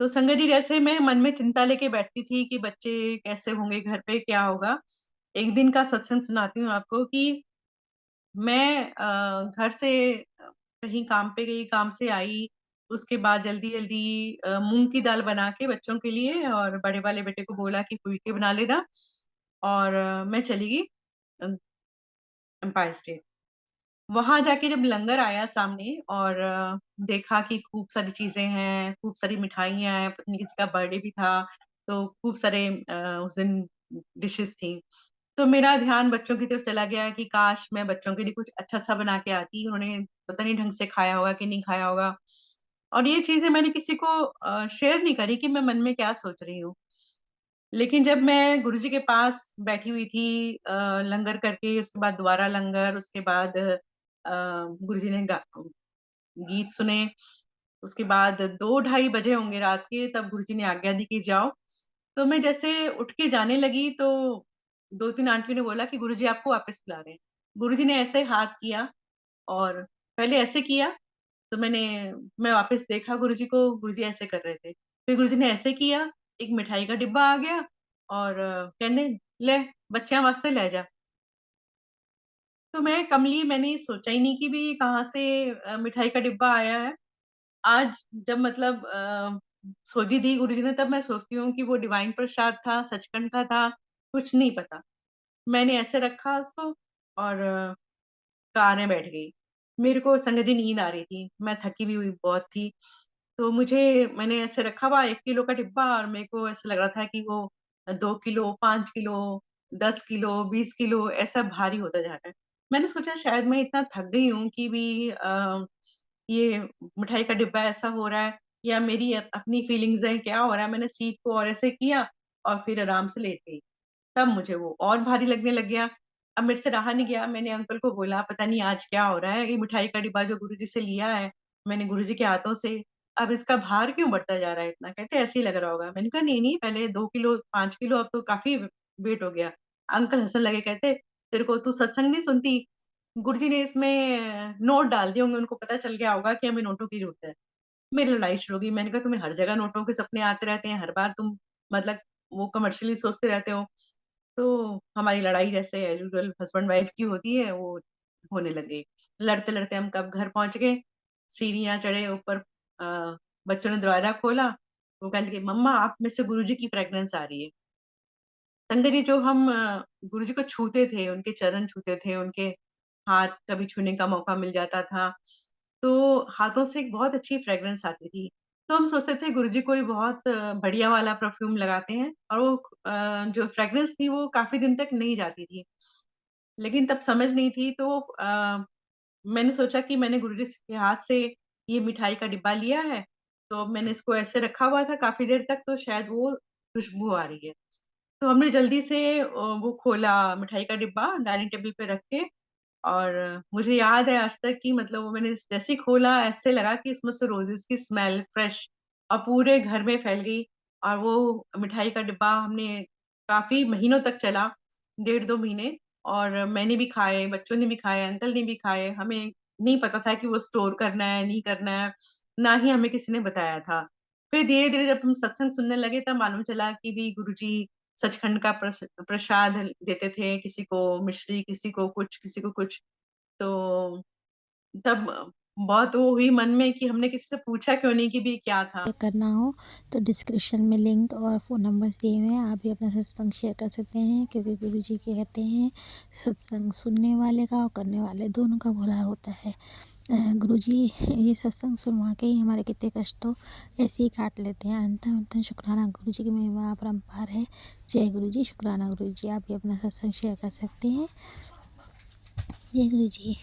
तो संगत जी जैसे मैं मन में चिंता लेके बैठती थी कि बच्चे कैसे होंगे, घर पे क्या होगा। एक दिन का सत्संग सुनाती हूँ आपको कि मैं घर से कहीं काम पे गई, काम से आई, उसके बाद जल्दी-जल्दी मूँग की दाल बना के बच्चों के लिए और बड़े वाले बेटे को बोला कि फुल्के बना लेना और मैं चली गई अ, एम्पायर स्टेट। वहाँ जाके जब लंगर आया सामने और देखा कि खूब सारी चीज़ें हैं, खूब सारी मिठाइयाँ हैं, पता नहीं किसी का बर्थडे भी था, तो खूब सारे उस दिन डिशेज़ थी। तो मेरा ध्यान बच्चों की तरफ चला गया कि काश मैं बच्चों के लिए कुछ अच्छा-सा बना के आती, उन्होंने पता नहीं ढंग से खाया होगा कि नहीं खाया होगा। और ये चीज़ें मैंने किसी को शेयर नहीं करी कि मैं मन में क्या सोच रही हूँ। लेकिन जब मैं गुरुजी के पास बैठी हुई थी लंगर करके, उसके बाद दोबारा लंगर, उसके बाद गुरुजी ने गा गीत सुने, उसके बाद 2 ढाई बजे होंगे रात के, तब गुरुजी ने आज्ञा दी कि जाओ। तो मैं जैसे उठ के जाने लगी तो 2-3 आंटियों ने बोला कि गुरुजी आपको वापस बुला रहे हैं। गुरुजी ने ऐसे हाथ किया और पहले ऐसे किया, तो मैं वापस देखा गुरुजी को, गुरुजी ऐसे कर रहे थे। फिर गुरुजी ने ऐसे किया, एक मिठाई का डिब्बा आ गया और कहने, "ले बच्चों वास्ते ले जा।" तो मैं कमली मैंने सोचा ही नहीं कि भई कहाँ से मिठाई का डिब्बा आया है। आज जब मतलब सोजी दी गुरुजी ने तब मैं सोचती हूँ कि वो डिवाइन प्रसाद था, सचखंड का था, कुछ नहीं पता। मैंने ऐसे रखा उसको और कार में बैठ गई। मेरे को संगत जी नींद आ रही थी, मैं थकी भी हुई बहुत थी। तो मैंने ऐसे रखा हुआ 1 किलो का डिब्बा और मेरे को ऐसा लग रहा था कि वो 2 किलो, 5 किलो, 10 किलो, 20 किलो ऐसा भारी होता जा रहा है। मैंने सोचा शायद मैं इतना थक गई हूँ कि ये मिठाई का डिब्बा ऐसा हो रहा है या मेरी अपनी फीलिंग्स हैं, क्या हो रहा है? मैंने सीट को और ऐसे किया और फिर आराम से लेट गई। तब मुझे वो और भारी लगने लग गया। अब मेरे से रहा नहीं गया, मैंने अंकल को बोला, "पता नहीं आज क्या हो रहा है? ये मिठाई का डिब्बा जो गुरुजी से लिया है, मैंने गुरुजी के हाथों से, अब इसका भार क्यों बढ़ता जा रहा है इतना?" कहते, "ऐसे ही लग रहा होगा।" मैंने कहा, "नहीं, नहीं, पहले 2 किलो, 5 किलो, अब तो काफ़ी वेट हो गया।" अंकल हँसने लगे, कहते, "तेरे को तू सत्संग नहीं सुनती? गुरुजी ने इसमें नोट डाल दिए होंगे, उनको पता चल गया होगा कि हमें नोटों की ज़रूरत है।" मेरी लड़ाई शुरू हो गई। मैंने कहा, "तुम्हें हर जगह नोटों के सपने आते रहते हैं, हर बार तुम मतलब वो कमर्शियली सोचते रहते हो।" तो हमारी लड़ाई जैसे एज़ यूजुअल हस्बैंड वाइफ की होती है, वो होने लग गई। लड़ते-लड़ते हम कब घर पहुँच गए, सीढ़ियाँ चढ़े ऊपर बच्चों ने दरवाज़ा खोला, वो कहने लगे, "मम्मा आप में से गुरुजी की फ्रेग्रेंस आ रही है।" संगत जी जो हम गुरुजी को छूते थे, उनके चरण छूते थे, उनके हाथ कभी छूने का मौका मिल जाता था, तो हाथों से एक बहुत अच्छी फ्रेग्रेंस आती थी। तो हम सोचते थे गुरुजी कोई बहुत बढ़िया वाला परफ्यूम लगाते हैं और वो जो फ्रेग्रेंस थी वो काफ़ी दिन तक नहीं जाती थी। लेकिन तब समझ नहीं थी तो मैंने सोचा कि मैंने गुरुजी के हाथ से ये मिठाई का डिब्बा लिया है, तो मैंने इसको ऐसे रखा हुआ था काफ़ी देर तक तो शायद वो खुशबू आ रही है। तो हमने जल्दी से वो खोला मिठाई का डिब्बा डाइनिंग टेबल पे रख के और मुझे याद है आज तक कि मतलब वो मैंने जैसे ही खोला ऐसे लगा कि उसमें से रोज़ेज़ की स्मेल फ्रेश और पूरे घर में फैल गई और वो मिठाई का डिब्बा हमने काफ़ी महीनों तक चला, डेढ़ 2 महीने और मैंने भी खाए, बच्चों ने भी खाए, अंकल ने भी खाए। हमें नहीं पता था कि वो स्टोर करना है, नहीं करना है, ना ही हमें किसी ने बताया था। फिर धीरे-धीरे जब हम सत्संग सुनने लगे तब मालूम चला कि भी गुरुजी सचखंड का प्रसाद देते थे, किसी को मिश्री, किसी को कुछ। तो तब बहुत वो हुई मन में कि हमने किसी से पूछा क्यों नहीं कि भी क्या था? शेयर करना हो तो डिस्क्रिप्शन में लिंक और फ़ोन नंबर्स दिए हुए हैं। आप भी अपना सत्संग शेयर कर सकते हैं, क्योंकि गुरुजी कहते हैं सत्संग सुनने वाले का और करने वाले दोनों का भला होता है। गुरुजी ये सत्संग सुनवा के ही हमारे कितने कष्टों ऐसे ही काट लेते हैं। अंततः अंततः शुक्राना गुरुजी की महिमा अपरंपार है। जय गुरुजी, शुक्राना गुरुजी। आप भी अपना सत्संग शेयर कर सकते हैं। जय गुरुजी।